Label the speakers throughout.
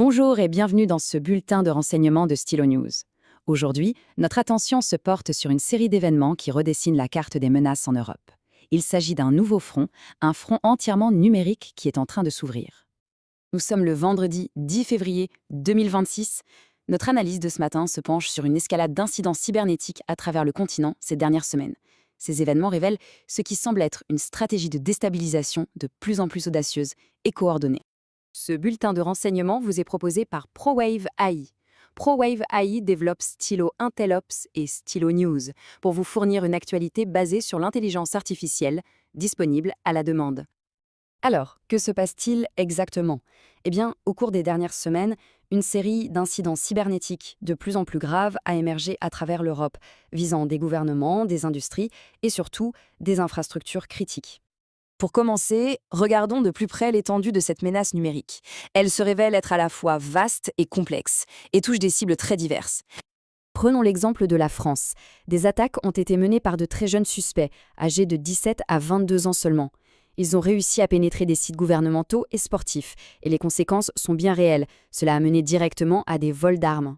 Speaker 1: Bonjour et bienvenue dans ce bulletin de renseignement de Stylo News. Aujourd'hui, notre attention se porte sur une série d'événements qui redessinent la carte des menaces en Europe. Il s'agit d'un nouveau front, un front entièrement numérique qui est en train de s'ouvrir. Nous sommes le vendredi 10 février 2026. Notre analyse de ce matin se penche sur une escalade d'incidents cybernétiques à travers le continent ces dernières semaines. Ces événements révèlent ce qui semble être une stratégie de déstabilisation de plus en plus audacieuse et coordonnée. Ce bulletin de renseignement vous est proposé par ProWave AI. ProWave AI développe Stylo Intellops et Stylo News pour vous fournir une actualité basée sur l'intelligence artificielle, disponible à la demande. Alors, que se passe-t-il exactement ? Eh bien, au cours des dernières semaines, une série d'incidents cybernétiques de plus en plus graves a émergé à travers l'Europe, visant des gouvernements, des industries et surtout des infrastructures critiques. Pour commencer, regardons de plus près l'étendue de cette menace numérique. Elle se révèle être à la fois vaste et complexe, et touche des cibles très diverses. Prenons l'exemple de la France. Des attaques ont été menées par de très jeunes suspects, âgés de 17 à 22 ans seulement. Ils ont réussi à pénétrer des sites gouvernementaux et sportifs, et les conséquences sont bien réelles. Cela a mené directement à des vols d'armes.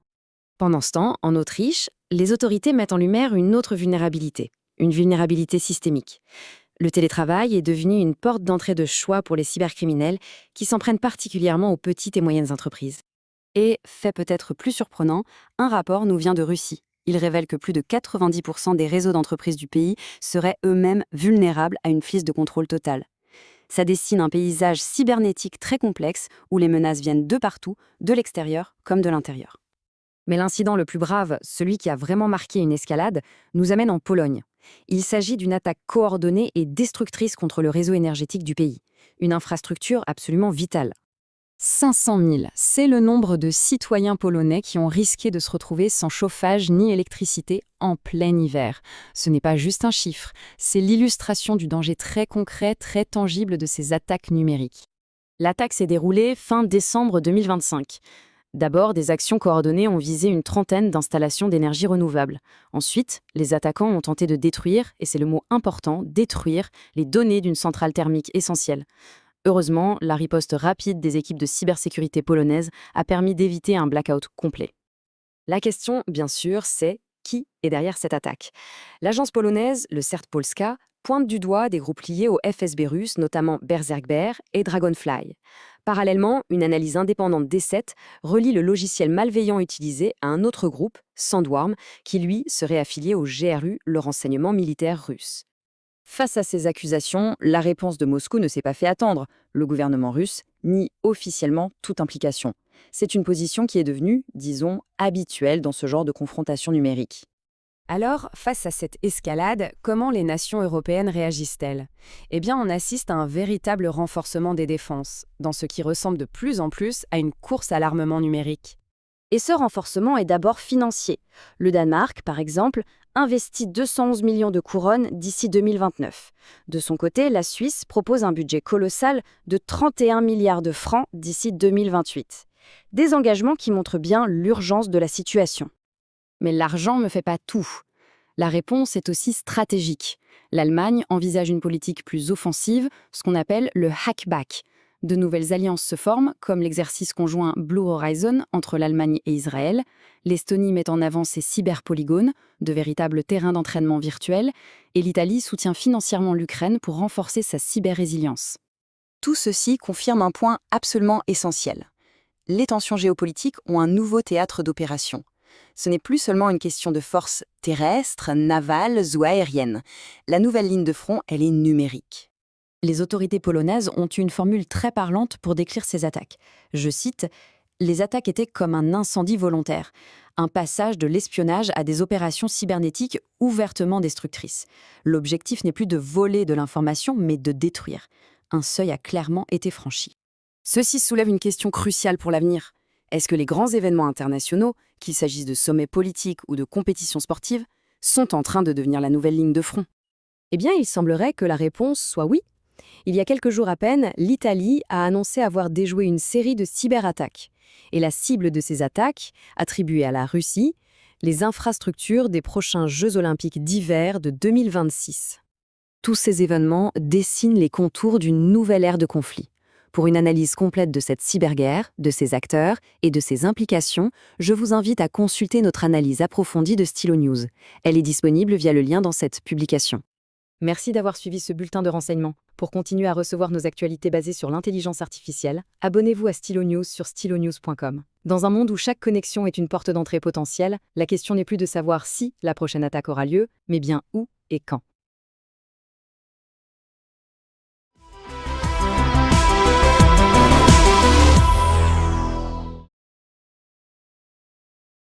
Speaker 1: Pendant ce temps, en Autriche, les autorités mettent en lumière une autre vulnérabilité, une vulnérabilité systémique. Le télétravail est devenu une porte d'entrée de choix pour les cybercriminels qui s'en prennent particulièrement aux petites et moyennes entreprises. Et, fait peut-être plus surprenant, un rapport nous vient de Russie. Il révèle que plus de 90% des réseaux d'entreprises du pays seraient eux-mêmes vulnérables à une frise de contrôle totale. Ça dessine un paysage cybernétique très complexe où les menaces viennent de partout, de l'extérieur comme de l'intérieur. Mais l'incident le plus grave, celui qui a vraiment marqué une escalade, nous amène en Pologne. Il s'agit d'une attaque coordonnée et destructrice contre le réseau énergétique du pays, une infrastructure absolument vitale. 500 000, c'est le nombre de citoyens polonais qui ont risqué de se retrouver sans chauffage ni électricité en plein hiver. Ce n'est pas juste un chiffre, c'est l'illustration du danger très concret, très tangible de ces attaques numériques. L'attaque s'est déroulée fin décembre 2025. D'abord, des actions coordonnées ont visé une trentaine d'installations d'énergie renouvelable. Ensuite, les attaquants ont tenté de détruire, et c'est le mot important, détruire, les données d'une centrale thermique essentielle. Heureusement, la riposte rapide des équipes de cybersécurité polonaises a permis d'éviter un blackout complet. La question, bien sûr, c'est qui est derrière cette attaque ? L'agence polonaise, le CERT Polska, pointe du doigt des groupes liés au FSB russe, notamment Berserk Bear et Dragonfly. Parallèlement, une analyse indépendante d'E7 relie le logiciel malveillant utilisé à un autre groupe, Sandworm, qui lui serait affilié au GRU, le renseignement militaire russe. Face à ces accusations, la réponse de Moscou ne s'est pas fait attendre. Le gouvernement russe nie officiellement toute implication. C'est une position qui est devenue, disons, habituelle dans ce genre de confrontation numérique. Alors, face à cette escalade, comment les nations européennes réagissent-elles ? Eh bien, on assiste à un véritable renforcement des défenses, dans ce qui ressemble de plus en plus à une course à l'armement numérique. Et ce renforcement est d'abord financier. Le Danemark, par exemple, investit 211 millions de couronnes d'ici 2029. De son côté, la Suisse propose un budget colossal de 31 milliards de francs d'ici 2028. Des engagements qui montrent bien l'urgence de la situation. Mais l'argent ne fait pas tout. La réponse est aussi stratégique. L'Allemagne envisage une politique plus offensive, ce qu'on appelle le hack-back. De nouvelles alliances se forment, comme l'exercice conjoint Blue Horizon entre l'Allemagne et Israël. L'Estonie met en avant ses cyberpolygones, de véritables terrains d'entraînement virtuels, et l'Italie soutient financièrement l'Ukraine pour renforcer sa cyber-résilience. Tout ceci confirme un point absolument essentiel. Les tensions géopolitiques ont un nouveau théâtre d'opération. Ce n'est plus seulement une question de force terrestre, navale ou aérienne. La nouvelle ligne de front, elle est numérique. Les autorités polonaises ont une formule très parlante pour décrire ces attaques. Je cite, « Les attaques étaient comme un incendie volontaire, un passage de l'espionnage à des opérations cybernétiques ouvertement destructrices. L'objectif n'est plus de voler de l'information, mais de détruire. Un seuil a clairement été franchi. » Ceci soulève une question cruciale pour l'avenir. Est-ce que les grands événements internationaux, qu'il s'agisse de sommets politiques ou de compétitions sportives, sont en train de devenir la nouvelle ligne de front ? Eh bien, il semblerait que la réponse soit oui. Il y a quelques jours à peine, l'Italie a annoncé avoir déjoué une série de cyberattaques. Et la cible de ces attaques, attribuée à la Russie, les infrastructures des prochains Jeux olympiques d'hiver de 2026. Tous ces événements dessinent les contours d'une nouvelle ère de conflit. Pour une analyse complète de cette cyberguerre, de ses acteurs et de ses implications, je vous invite à consulter notre analyse approfondie de Stylo News. Elle est disponible via le lien dans cette publication. Merci d'avoir suivi ce bulletin de renseignement. Pour continuer à recevoir nos actualités basées sur l'intelligence artificielle, abonnez-vous à Stylo News sur stylonews.com. Dans un monde où chaque connexion est une porte d'entrée potentielle, la question n'est plus de savoir si la prochaine attaque aura lieu, mais bien où et quand.